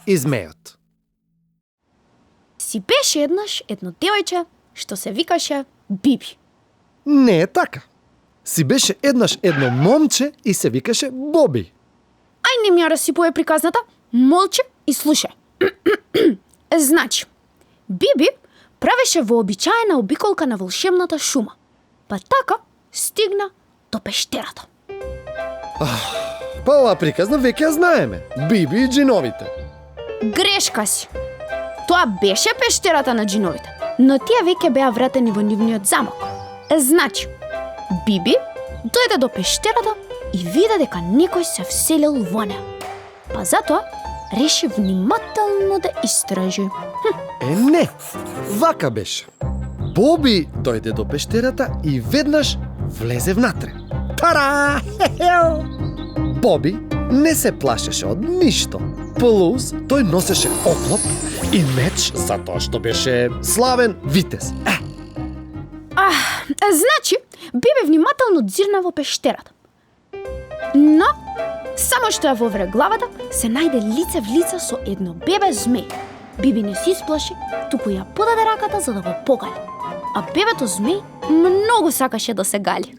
и змејот. Си беше еднаш едно девојче што се викаше Биби. Не е така. Си беше еднаш едно момче и се викаше Боби. Ај не ми ја расипуве приказната, молчи и слушај. Значи, Биби правеше вообичаена обиколка на волшебната шума, па така стигна до пештерата. Па оваа приказна веќе ја знаеме. Биби и джиновите. Грешка си. Тоа беше пештерата на джиновите, но тие веќе беа вратени во нивниот замок. Значи, Биби дојде до пештерата и вида дека некој се вселил во неа. Па затоа реши внимателно да истражи. Не, вака беше. Боби дојде до пештерата и веднаш влезе внатре. Тара! Боби не се плашеше од ништо. Плюс, тој носеше оклоп и меч затоа што беше славен витез. Значи, Биби внимателно дзирна во пештерата. Но, само што ја вовре главата, се најде лице в лице со едно бебе змеј. Биби не се исплаши, туку ја подаде раката за да го погали. А бебето змеј многу сакаше да се гали.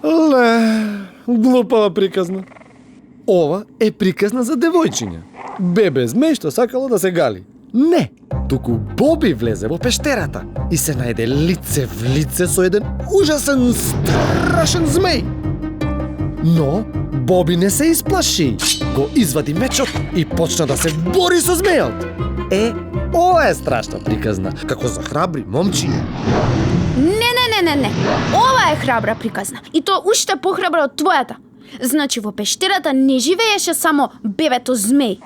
Ле, глупава приказна. Ова е приказна за девојчиња. Бебе змеј што сакало да се гали. Не, туку Боби влезе во пештерата и се најде лице в лице со еден ужасен, страшен змеј. Но Боби не се исплаши. Го извади мечот и почна да се бори со змејот. Ова е страшна приказна, како за храбри момчиња. Не. Ова е храбра приказна. И тоа уште похрабра од твојата. Значи во пештерата не живееше само бебето змеј.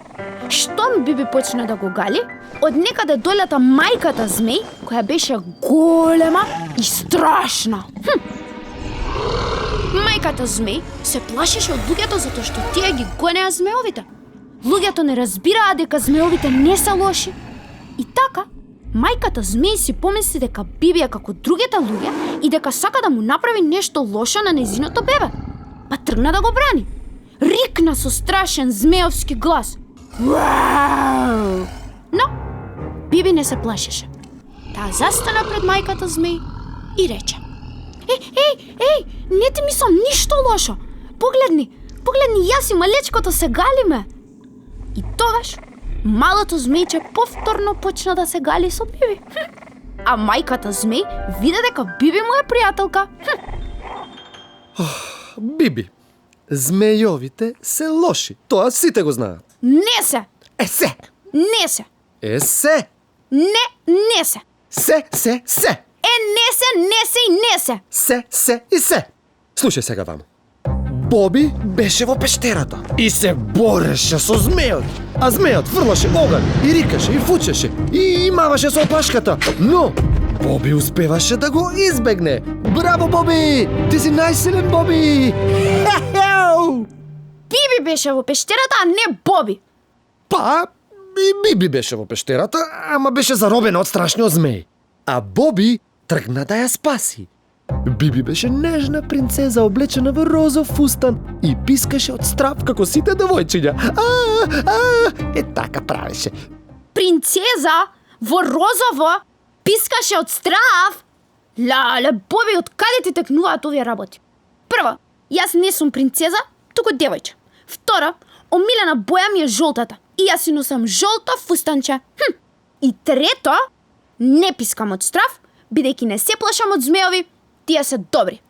Штом Биби почна да го гали, од некаде долета мајката змеј, која беше голема и страшна. Мајката змеј се плашеше од луѓето затоа што тие ги гонеа змеовите. Луѓето не разбираа дека змеовите не се лоши. И така, мајката змеј си помисли дека Биби е како другите луѓе и дека сака да му направи нешто лошо на нејзиното бебе. Па тргна да го брани. Рикна со страшен змеовски глас. Вау! Но Биби не се плашеше. Таа застана пред мајката змеј и рече: Еј, не ти мислам ништо лошо. Погледни, јас и малечкото се галиме. И тогаш малото змејче повторно почна да се гали со Биби. А мајката змеј виде дека Биби му е пријателка. Биби, змејовите се лоши. Тоа сите го знаат. Не се. Се. Не се. Се. Не се. Се. Не се и не се. Се и се. Слушај сега ваму. Боби беше во пештерата и се бореше со змејот. А змејот фрлаше оган и рикаше и фучеше и маваше со опашката. Но Боби успеваше да го избегне. Браво, Боби! Ти си најсилен, Боби! Биби беше во пештерата, а не Боби. Па, и Биби беше во пештерата, ама беше заробена од страшниот змеј. А Боби тргна да ја спаси. Биби беше нежна принцеза облечена во розов фустан и пискаше од страв како сите девојчиња. Така правеше. Принцеза во розово пискаше од страв? Лале, Боби, од каде ти текнуваат овие работи? Прво, јас не сум принцеза, туку девојче. Втора, омилена боја ми е жолтата и јас си носам жолто фустанче. И трето, не пискам од страв, бидејќи не се плашам од змеови, тие се добри.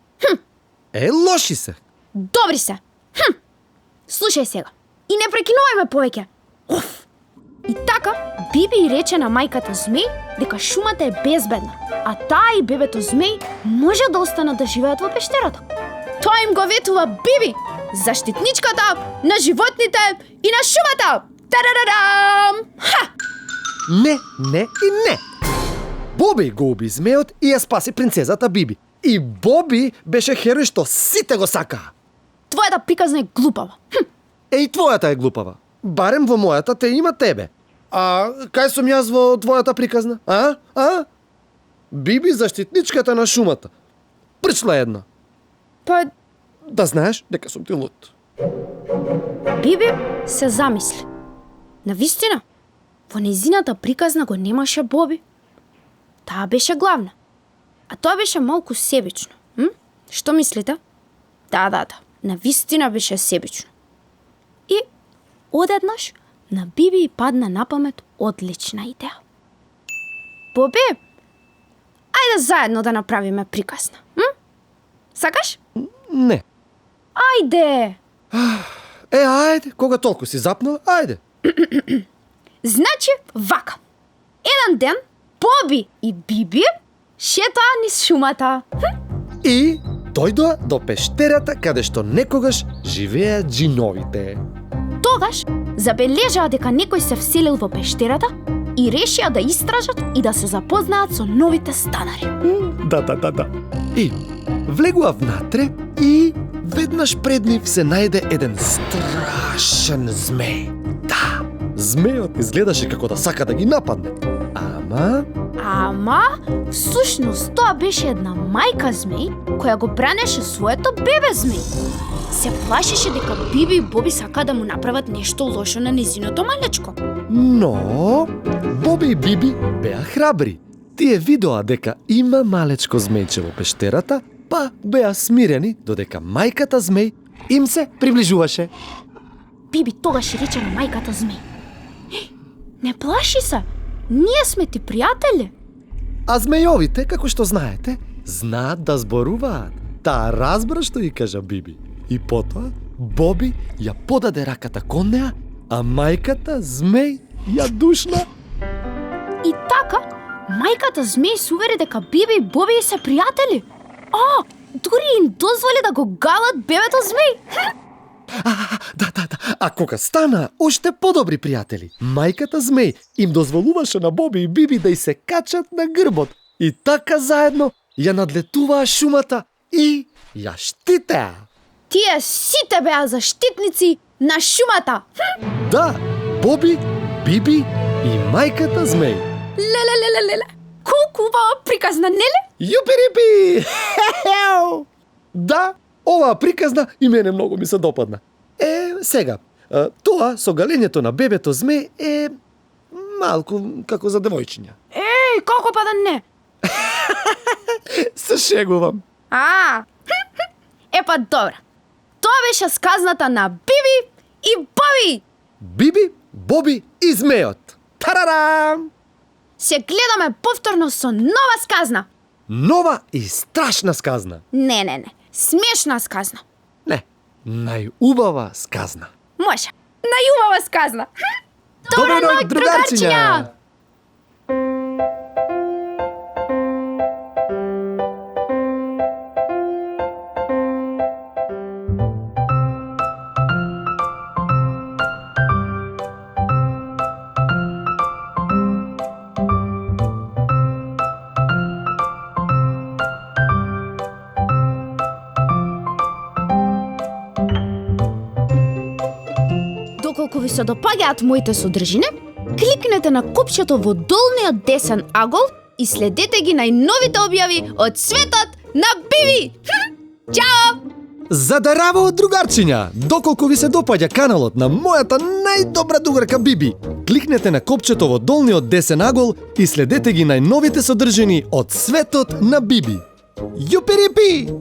Лоши се. Добри се. Слушај сега. И не прекинувај ме повеќе. И така, Биби рече на мајката змеј дека шумата е безбедна, а таа и бебето змеј може да останат да живеат во пештерата. Тоа им го ветува Биби, заштитничката на животните и на шумата. Тарарадам! Не и не. Боби го уби змејот и ја спаси принцезата Биби. И Боби беше херој што сите го сакаа. Твојата приказна е глупава. И твојата е глупава. Барем во мојата те има тебе. А кај сум јас во твојата приказна? Биби заштитничката на шумата. Прчла една. Па, да знаеш дека сум ти лут. Биби се замисли. Навистина, во незината приказна го немаше Боби. Таа беше главна. А тоа беше малку себично. Што мислите? Да. Навистина беше себично. И одеднаш на Биби падна на памет одлична идеја. Боби, ајде заедно да направиме приказна. Сакаш? Не. Ајде! Ајде, кога толку си запнал, ајде. Значи, вака. Еден ден, Боби и Биби шетаа низ шумата. И дојдоа до пештерата каде што некогаш живееа џиновите. Тогаш забележаа дека некој се вселил во пештерата и решија да истражат и да се запознаат со новите станари. Да. И влегува внатре и веднаш пред нив се најде еден страшен змеј. Да, змејот изгледаше како да сака да ги нападне. Ама, всушност тоа беше една мајка змеј која го бранеше своето бебе змеј. Се плашеше дека Биби и Боби сака да му направат нешто лошо на незиното малечко. Но Боби и Биби беа храбри. Тие видоа дека има малечко змејче во пештерата, па беа смирени додека мајката змеј им се приближуваше. Биби тогаш рече на мајката змеј: не плаши се, ние сме ти пријатели. А змејовите, како што знаете, знаат да зборуваат. Таа разбра што и кажа Биби. И потоа Боби ја подаде раката кон неа, а мајката змеј ја душна. И така, мајката змеј се увери дека Биби и Боби се пријатели. Дури им дозволи да го галат бебето змеј. Да. А кога стана уште подобри пријатели, мајката змеј им дозволуваше на Боби и Биби да й се качат на грбот. И така заедно ја надлетуваа шумата и ја штитеа. Тие сите беа заштитници на шумата. Да, Боби, Биби и мајката змеј. Леле. Колку убава приказна, неле? Јупирипи! Да, оваа приказна и мене многу ми се допадна. Сега, тоа со галењето на бебето змеј е малку како за девојчиња. Како па да не? Се шегувам. Па добра. Тоа беше сказната на Биби и Боби. Биби, Боби и змејот. Тарарам! Се гледаме повторно со нова сказна. Нова и страшна сказна. Не. Смешна сказна. Не, најубава сказна. Може. Најубава сказна. Добра ноќ, другарчиња! Доколку ви се допаѓаат моите содржини, кликнете на копчето во долниот десен агол и следете ги најновите објави од светот на Биби. Чао! Задараво, другарчиња! Доколку ви се допаѓа каналот на мојата најдобра другарка Биби, кликнете на копчето во долниот десен агол и следете ги најновите содржини од светот на Биби. Јупирипи!